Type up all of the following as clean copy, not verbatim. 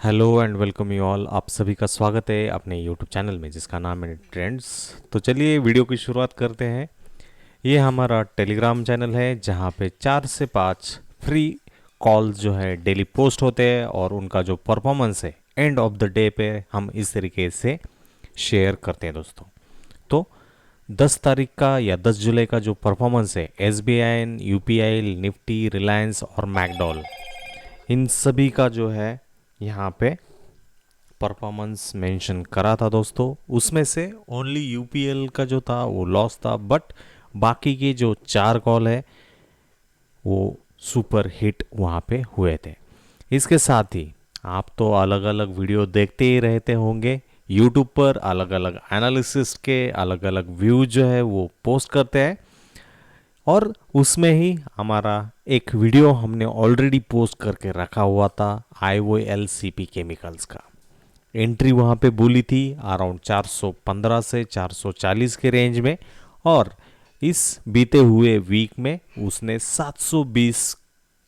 Hello and welcome you all. आप सभी का स्वागत है अपने यूट्यूब चैनल में जिसका नाम है ट्रेंड्स। तो चलिए वीडियो की शुरुआत करते हैं। ये हमारा टेलीग्राम चैनल है जहाँ पे 4 से 5 फ्री कॉल्स जो है डेली पोस्ट होते हैं और उनका जो परफॉर्मेंस है एंड ऑफ द डे पे हम इस तरीके से शेयर करते हैं दोस्तों। तो 10 तारीख का या 10 जुलाई का जो परफॉर्मेंस है एसबीआई, यूपीआई, निफ्टी, रिलायंस और मैकडॉल, इन सभी का जो है यहाँ पे परफॉर्मेंस मेंशन करा था दोस्तों। उसमें से ओनली यूपीएल का जो था वो लॉस था, बट बाकी के जो 4 कॉल है वो सुपर हिट वहाँ पे हुए थे। इसके साथ ही आप तो अलग अलग वीडियो देखते ही रहते होंगे यूट्यूब पर, अलग अलग एनालिसिस के अलग अलग व्यू जो है वो पोस्ट करते हैं। और उसमें ही हमारा एक वीडियो हमने ऑलरेडी पोस्ट करके रखा हुआ था IOLCP केमिकल्स का। एंट्री वहाँ पे बोली थी अराउंड 415 से 440 के रेंज में, और इस बीते हुए वीक में उसने 720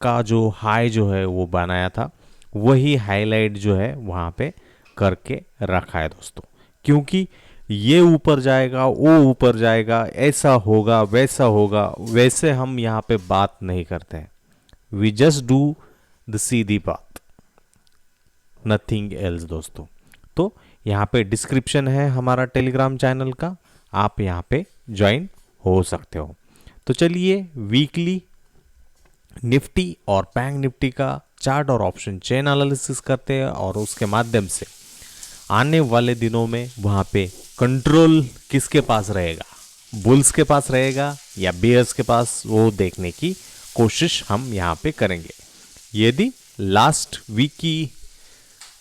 का जो हाई जो है वो बनाया था। वही हाईलाइट जो है वहाँ पे करके रखा है दोस्तों, क्योंकि ये ऊपर जाएगा वो ऊपर जाएगा, ऐसा होगा वैसा होगा, वैसे हम यहाँ पे बात नहीं करते हैं। वी जस्ट डू द सीधी बात, नथिंग एल्स दोस्तों। तो यहाँ पे डिस्क्रिप्शन है हमारा टेलीग्राम चैनल का, आप यहाँ पे ज्वाइन हो सकते हो। तो चलिए वीकली निफ्टी और बैंक निफ्टी का चार्ट और ऑप्शन चेन एनालिसिस करते हैं, और उसके माध्यम से आने वाले दिनों में वहाँ पे कंट्रोल किसके पास रहेगा, बुल्स के पास रहेगा या बियर्स के पास, वो देखने की कोशिश हम यहाँ पे करेंगे। यदि लास्ट वीक की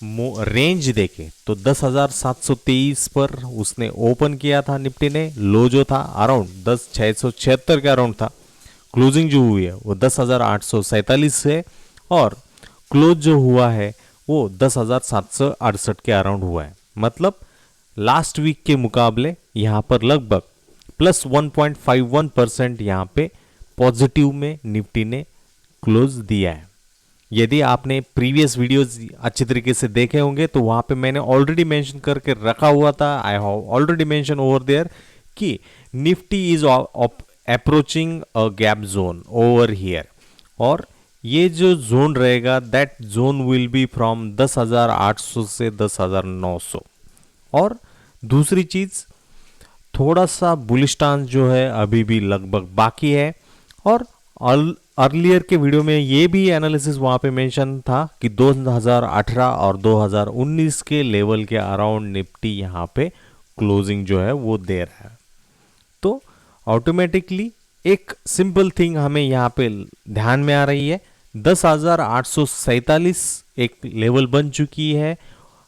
रेंज देखें तो 10,723 पर उसने ओपन किया था निफ्टी ने। लो जो था अराउंड 10,676 के अराउंड था। क्लोजिंग जो हुई है वो 10,847 है, और क्लोज जो हुआ है वो 10,768 के अराउंड हुआ है। मतलब लास्ट वीक के मुकाबले यहाँ पर लगभग प्लस 1.51% यहाँ पे पॉजिटिव में निफ्टी ने क्लोज दिया है। यदि आपने प्रीवियस वीडियोस अच्छी तरीके से देखे होंगे तो वहां पे मैंने ऑलरेडी मेंशन करके रखा हुआ था, I have already mention over there, कि Nifty is approaching a gap zone over here, और ये जो जोन रहेगा that zone will be from 10,800 से 10,900। और दूसरी चीज, थोड़ा सा बुलिश स्टांस जो है अभी भी लगभग बाकी है। और अर्लियर के वीडियो में ये भी एनालिसिस वहाँ पे मेंशन था कि 2018 और 2019 के लेवल के अराउंड निफ्टी यहाँ पे क्लोजिंग जो है वो दे रहा है। तो ऑटोमेटिकली एक सिंपल थिंग हमें यहाँ पे ध्यान में आ रही है, 10,847 एक लेवल बन चुकी है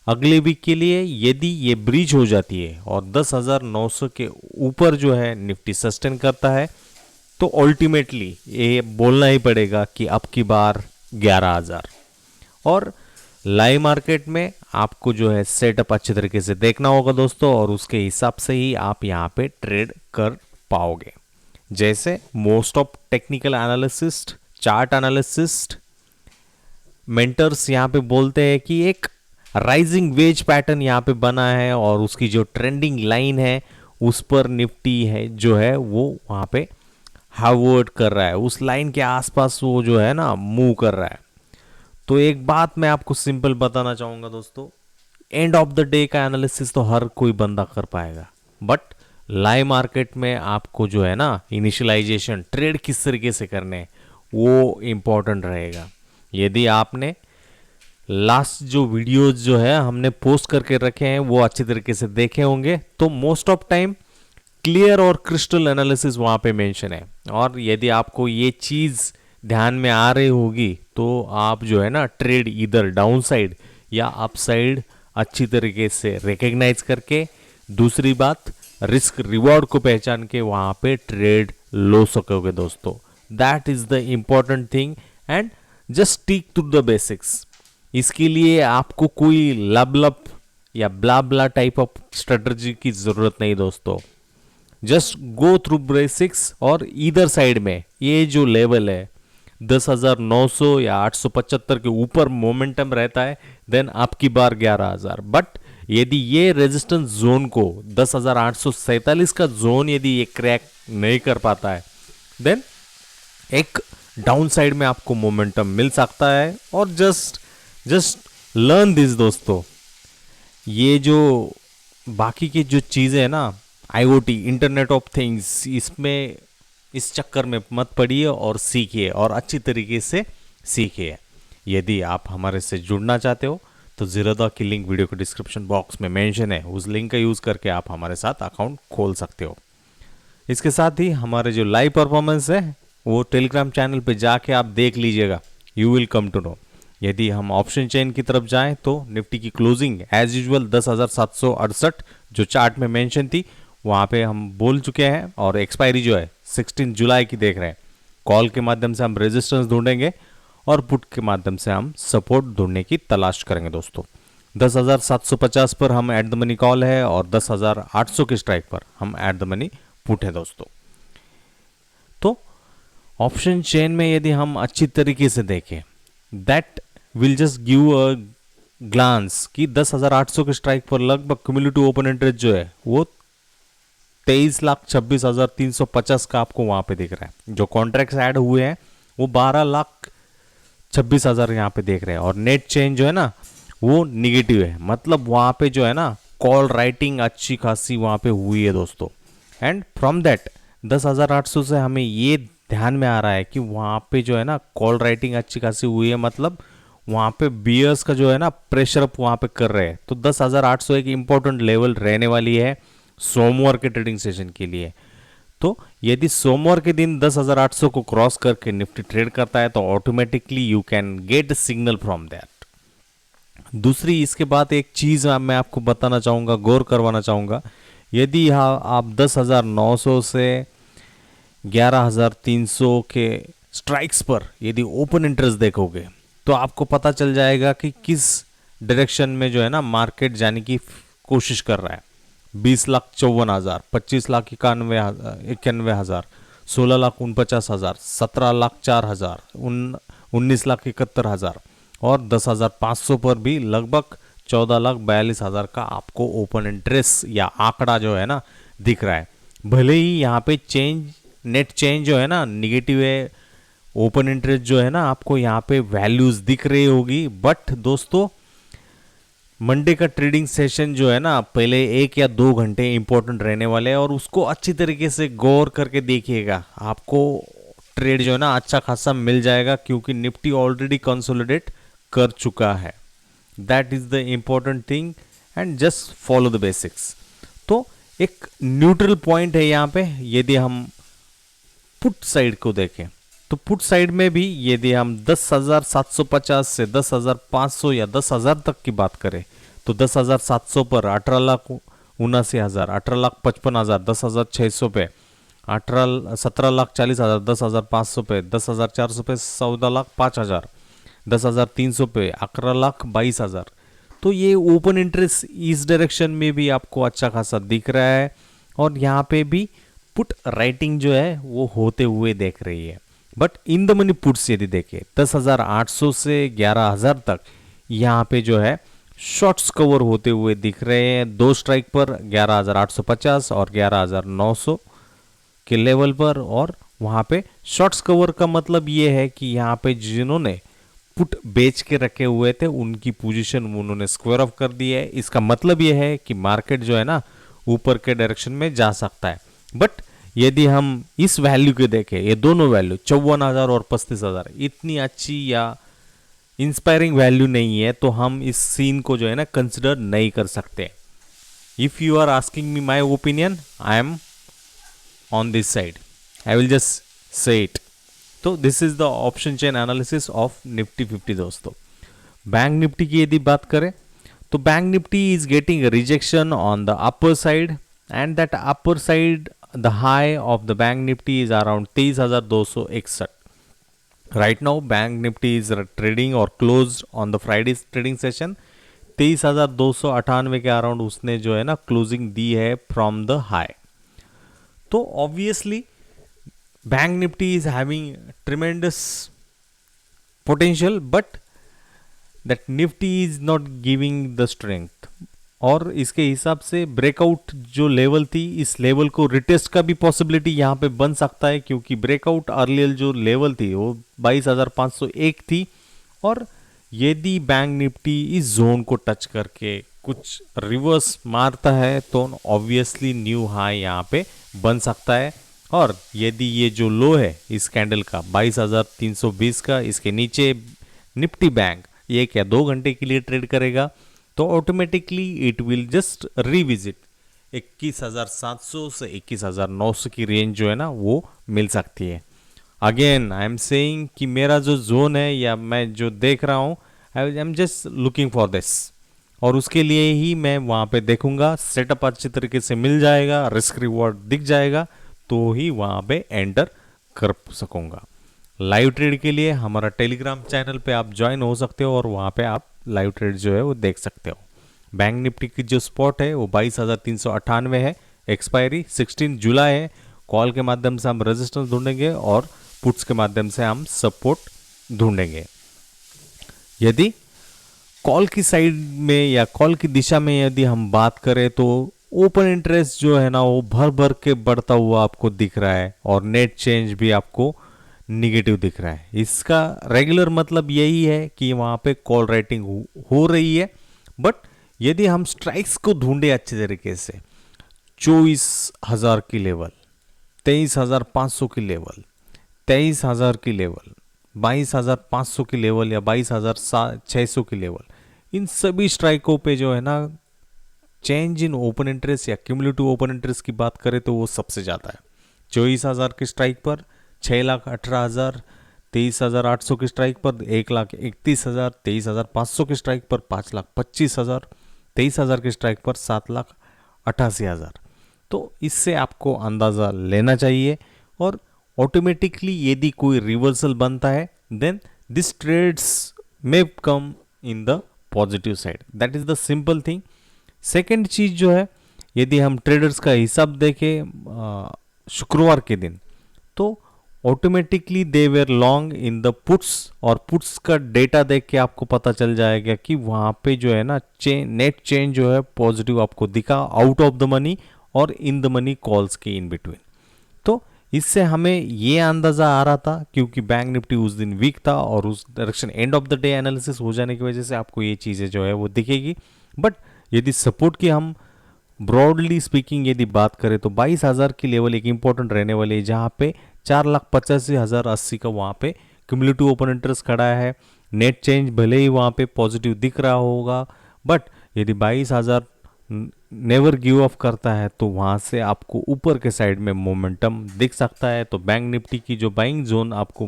अगले वीक के लिए। यदि ये ब्रीच हो जाती है और 10,900 के ऊपर जो है निफ्टी सस्टेन करता है, तो अल्टीमेटली ये बोलना ही पड़ेगा कि अब की बार 11,000। और लाइव मार्केट में आपको जो है सेटअप अच्छे तरीके से देखना होगा दोस्तों, और उसके हिसाब से ही आप यहाँ पे ट्रेड कर पाओगे। जैसे most of technical analyst, chart analyst, mentors यहाँ पे बोलते हैं कि एक राइजिंग वेज पैटर्न यहाँ पे बना है, और उसकी जो ट्रेंडिंग लाइन है उस पर निफ्टी है जो है वो वहाँ पे हावर्ड कर रहा है, उस लाइन के आसपास वो जो है ना मूव कर रहा है। तो एक बात मैं आपको सिंपल बताना चाहूंगा दोस्तों, एंड ऑफ द डे का एनालिसिस तो हर कोई बंदा कर पाएगा, बट लाइव मार्केट में आपको जो है ना इनिशियलाइजेशन, ट्रेड किस तरीके से करने हैं वो इम्पोर्टेंट रहेगा। यदि आपने लास्ट जो वीडियोस जो है हमने पोस्ट करके रखे हैं वो अच्छे तरीके से देखे होंगे, तो मोस्ट ऑफ टाइम क्लियर और क्रिस्टल एनालिसिस वहाँ पे मेंशन है। और यदि आपको ये चीज़ ध्यान में आ रही होगी तो आप जो है ना ट्रेड इधर डाउन साइड या अप साइड अच्छी तरीके से रिकग्नाइज करके, दूसरी बात रिस्क रिवॉर्ड को पहचान के वहाँ पे ट्रेड लो सकोगे दोस्तों। That is the important thing, and just stick to the basics. इसके लिए आपको कोई लब लब या blah blah type of strategy की जरूरत नहीं दोस्तों। जस्ट गो थ्रू बेसिक्स, और इधर साइड में ये जो लेवल है 10,900 या 875 के ऊपर मोमेंटम रहता है, देन आपकी बार 11,000। बट यदि ये रेजिस्टेंस जोन को 10,847 का जोन यदि ये क्रैक नहीं कर पाता है, देन एक डाउन साइड में आपको मोमेंटम मिल सकता है। और जस्ट लर्न दिस दोस्तों, ये जो बाकी की जो चीज़ें हैं ना, IoT इंटरनेट ऑफ थिंग्स, इसमें इस चक्कर में मत पड़िए और सीखिए, और अच्छी तरीके से सीखिए। यदि आप हमारे से जुड़ना चाहते हो तो ज़ीरोधा की लिंक वीडियो के डिस्क्रिप्शन बॉक्स में मेंशन है, उस लिंक का यूज़ करके आप हमारे साथ अकाउंट खोल सकते हो। इसके साथ ही हमारे जो लाइव परफॉर्मेंस है वो टेलीग्राम चैनल पे जाके आप देख लीजिएगा, you will come to know. यदि हम ऑप्शन चेन की तरफ जाएं तो निफ्टी की क्लोजिंग एज यूजुअल 10,768 जो चार्ट में मेंशन थी वहाँ पे हम बोल चुके हैं, और एक्सपायरी जो है 16 जुलाई की देख रहे हैं। कॉल के माध्यम से हम रेजिस्टेंस ढूंढेंगे और पुट के माध्यम से हम सपोर्ट ढूंढने की तलाश करेंगे दोस्तों। 10,750 पर हम एट द मनी कॉल है, और 10,800 के स्ट्राइक पर हम एट द मनी पुट है दोस्तों। तो ऑप्शन चेन में यदि हम अच्छी तरीके से देखें, that will just give a glance कि 10,800 के स्ट्राइक पर लगभग क्यूमुलेटिव ओपन इंटरेस्ट जो है वो 23,26,350 का आपको वहां पे दिख रहा है। जो कॉन्ट्रैक्ट्स ऐड हुए हैं वो 12,26,000 यहाँ पे देख रहे हैं, और नेट चेंज जो है ना वो निगेटिव है। मतलब वहां पे जो है ना कॉल राइटिंग अच्छी खासी वहां पे हुई है दोस्तों। एंड फ्रॉम दैट 10,800 से हमें ये ध्यान में आ रहा है कि वहां पे जो है ना कॉल राइटिंग अच्छी खासी हुई है, मतलब वहां पे बियर्स का जो है ना प्रेशर अप वहां पे कर रहे हैं। तो 10,800 एक इंपॉर्टेंट लेवल रहने वाली है सोमवार के ट्रेडिंग सेशन के लिए। तो यदि सोमवार के दिन 10,800 को क्रॉस करके निफ्टी ट्रेड करता है तो automatically you can get signal from that. दूसरी इसके बाद एक चीज मैं आपको बताना चाहूंगा, गौर करवाना चाहूंगा। यदि आप 10,900 से 11,300 के स्ट्राइक्स पर यदि ओपन इंटरेस्ट देखोगे तो आपको पता चल जाएगा कि किस डायरेक्शन में जो है ना मार्केट जाने की कोशिश कर रहा है। 20,54,000, 25,91,000, 16,49,000, 17,04,000, 19,71,000 और 10,500 पर भी लगभग 14,42,000 का आपको ओपन इंटरेस्ट या आंकड़ा जो है ना दिख रहा है। भले ही यहाँ पे चेंज, नेट चेंज जो है ना निगेटिव है, ओपन इंटरेस्ट जो है ना आपको यहाँ पे वैल्यूज दिख रही होगी, बट दोस्तों मंडे का ट्रेडिंग सेशन जो है ना पहले 1 या 2 घंटे इंपॉर्टेंट रहने वाले हैं, और उसको अच्छी तरीके से गौर करके देखिएगा, आपको ट्रेड जो है ना अच्छा खासा मिल जाएगा, क्योंकि निफ्टी ऑलरेडी कंसोलिडेट कर चुका है। That is the important thing, and just follow the basics. तो एक न्यूट्रल पॉइंट है यहाँ पे। यदि हम पुट साइड को देखें तो पुट साइड में भी यदि हम 10,750 से 10,500 या 10,000 तक की बात करें तो 10,700 पर 18,79,000, 18,55,000, 10,600 पे 17,40,000, 10,500 पे 10,400 पे 14,05,000, 10,300 पे 11,22,000। तो ये ओपन इंटरेस्ट इस डायरेक्शन में भी आपको अच्छा खासा दिख रहा है, और यहाँ पे भी पुट राइटिंग जो है वो होते हुए देख रही है। But in the money puts यदि देखें 10,800 से 11,000 तक यहाँ पे जो है शॉर्ट्स कवर होते हुए दिख रहे हैं। 2 स्ट्राइक पर 11,850 और 11,900 के लेवल पर, और वहाँ पे शॉर्ट्स कवर का मतलब ये है कि यहाँ पे जिन्होंने पुट बेच के रखे हुए थे उनकी पोजीशन उन्होंने स्क्वायर ऑफ कर दी है। इसका मतलब ये है कि मार्केट जो है ना ऊपर के डायरेक्शन में जा सकता है। बट यदि हम इस वैल्यू के देखें, ये दोनों वैल्यू 54,000 और 35,000 इतनी अच्छी या इंस्पायरिंग वैल्यू नहीं है, तो हम इस सीन को जो है ना कंसिडर नहीं कर सकते। If you are asking me my opinion, I am on this side, I will just say it. तो this is the option chain analysis of Nifty 50 दोस्तों। बैंक निफ्टी की यदि बात करें तो bank Nifty is getting rejection on the upper side, and that upper side the high of the bank nifty is around 23,261. right now bank nifty is trading or closed on the Friday's trading session 23,298 के around उसने जो है ना closing दी है from the high. तो obviously bank Nifty is having tremendous potential, but that Nifty is not giving the strength. और इसके हिसाब से ब्रेकआउट जो लेवल थी, इस लेवल को रिटेस्ट का भी पॉसिबिलिटी यहाँ पे बन सकता है, क्योंकि ब्रेकआउट अर्लियर जो लेवल थी वो 22,501 थी। और यदि बैंक निफ्टी इस जोन को टच करके कुछ रिवर्स मारता है तो ऑब्वियसली न्यू हाई यहाँ पे बन सकता है। और यदि ये जो लो है इस कैंडल का 22,320 का, इसके नीचे निफ्टी बैंक 1 या 2 घंटे के लिए ट्रेड करेगा तो automatically it will just revisit 21,700 से 21,900 की रेंज जो है ना वो मिल सकती है। अगेन आई एम सेइंग कि मेरा जो जोन है या मैं जो देख रहा हूँ, I am just looking for this, और उसके लिए ही मैं वहाँ पे देखूंगा। सेटअप अच्छी तरीके से मिल जाएगा, रिस्क रिवॉर्ड दिख जाएगा तो ही वहाँ पे एंटर कर सकूंगा। लाइव ट्रेड के लिए हमारा टेलीग्राम चैनल पे आप ज्वाइन हो सकते हो और वहाँ पे आप लाइव ट्रेड जो है वो देख सकते हो। बैंक निफ्टी की जो स्पॉट है वो 22,398 है, एक्सपायरी 16 जुलाई है। कॉल के माध्यम से हम रेजिस्टेंस ढूंढेंगे और पुट्स के माध्यम से हम सपोर्ट ढूंढेंगे। यदि कॉल की साइड में या कॉल की दिशा में यदि हम बात करें तो ओपन इंटरेस्ट जो है ना वो भर भर के बढ़ता हुआ आपको दिख रहा है और नेट चेंज भी आपको निगेटिव दिख रहा है। इसका रेगुलर मतलब यही है कि वहाँ पे कॉल राइटिंग हो रही है। बट यदि हम स्ट्राइक्स को ढूंढे अच्छे तरीके से, 24,000 की लेवल, 23,500 की लेवल, 23,000 की लेवल, 22,500 की लेवल या 22,600 की लेवल, इन सभी स्ट्राइकों पे जो है ना चेंज इन ओपन इंटरेस्ट या क्यूमुलेटिव ओपन इंटरेस्ट की बात करें तो वो सबसे ज़्यादा है। 24,000 की स्ट्राइक पर 6,18,000, 23,800 की स्ट्राइक पर 1,31,000, 23,500 की स्ट्राइक पर 5,25,000, 23,000 की स्ट्राइक पर 7,88,000। तो इससे आपको अंदाज़ा लेना चाहिए। और ऑटोमेटिकली यदि कोई रिवर्सल बनता है then this trades may come in the positive side, that is the simple thing. Second चीज जो है, यदि हम ट्रेडर्स का हिसाब देखें शुक्रवार के दिन तो automatically they were long in the puts, और पुट्स का डेटा देख के आपको पता चल जाएगा कि वहाँ पे जो है ना नेट चेंज जो है पॉजिटिव आपको दिखा, आउट ऑफ द मनी और इन द मनी कॉल्स के इन बिटवीन। तो इससे हमें ये अंदाज़ा आ रहा था, क्योंकि बैंक निफ्टी उस दिन वीक था और उस direction end of the day analysis हो जाने की वजह से आपको ये चीज़ें जो है वो दिखेगी। बट यदि सपोर्ट की हम ब्रॉडली स्पीकिंग यदि बात करें तो 22,000 की लेवल एक इंपॉर्टेंट रहने वाली है, जहाँ पे 4,85,080 का वहाँ पे क्यूमुलेटिव ओपन इंटरेस्ट खड़ा है। नेट चेंज भले ही वहाँ पे पॉजिटिव दिख रहा होगा, बट यदि 22,000 नेवर गिव ऑफ करता है तो वहाँ से आपको ऊपर के साइड में मोमेंटम दिख सकता है। तो बैंक निफ्टी की जो बाइंग जोन आपको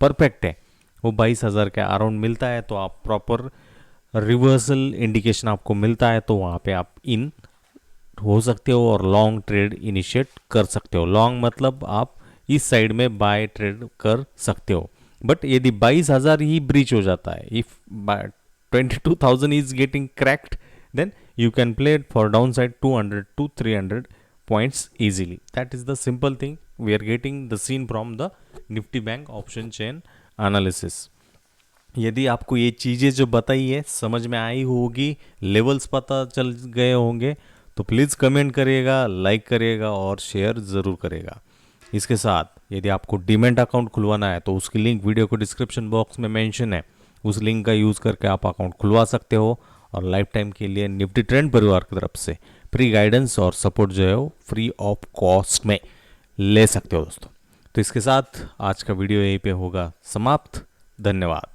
परफेक्ट है वो 22,000 के अराउंड मिलता है, तो आप प्रॉपर रिवर्सल इंडिकेशन आपको मिलता है तो वहाँ पे आप इन हो सकते हो और लॉन्ग ट्रेड इनिशिएट कर सकते हो। लॉन्ग मतलब आप इस साइड में बाय ट्रेड कर सकते हो। बट यदि 22,000 ही ब्रीच हो जाता है, if 22,000 is getting cracked, then you can play it for downside 200 to 300 points easily. That is the simple thing we are getting the scene from the Nifty Bank option chain analysis. यदि आपको ये चीज़ें जो बताई है समझ में आई होगी, लेवल्स पता चल गए होंगे, तो प्लीज़ कमेंट करिएगा, लाइक करिएगा और शेयर ज़रूर करिएगा। इसके साथ यदि आपको डीमैट अकाउंट खुलवाना है तो उसकी लिंक वीडियो को डिस्क्रिप्शन बॉक्स में मेंशन है, उस लिंक का यूज़ करके आप अकाउंट खुलवा सकते हो और लाइफ टाइम के लिए निफ्टी ट्रेंड परिवार की तरफ से फ्री गाइडेंस और सपोर्ट जो है वो फ्री ऑफ कॉस्ट में ले सकते हो दोस्तों। तो इसके साथ आज का वीडियो यहीं पे होगा समाप्त। धन्यवाद।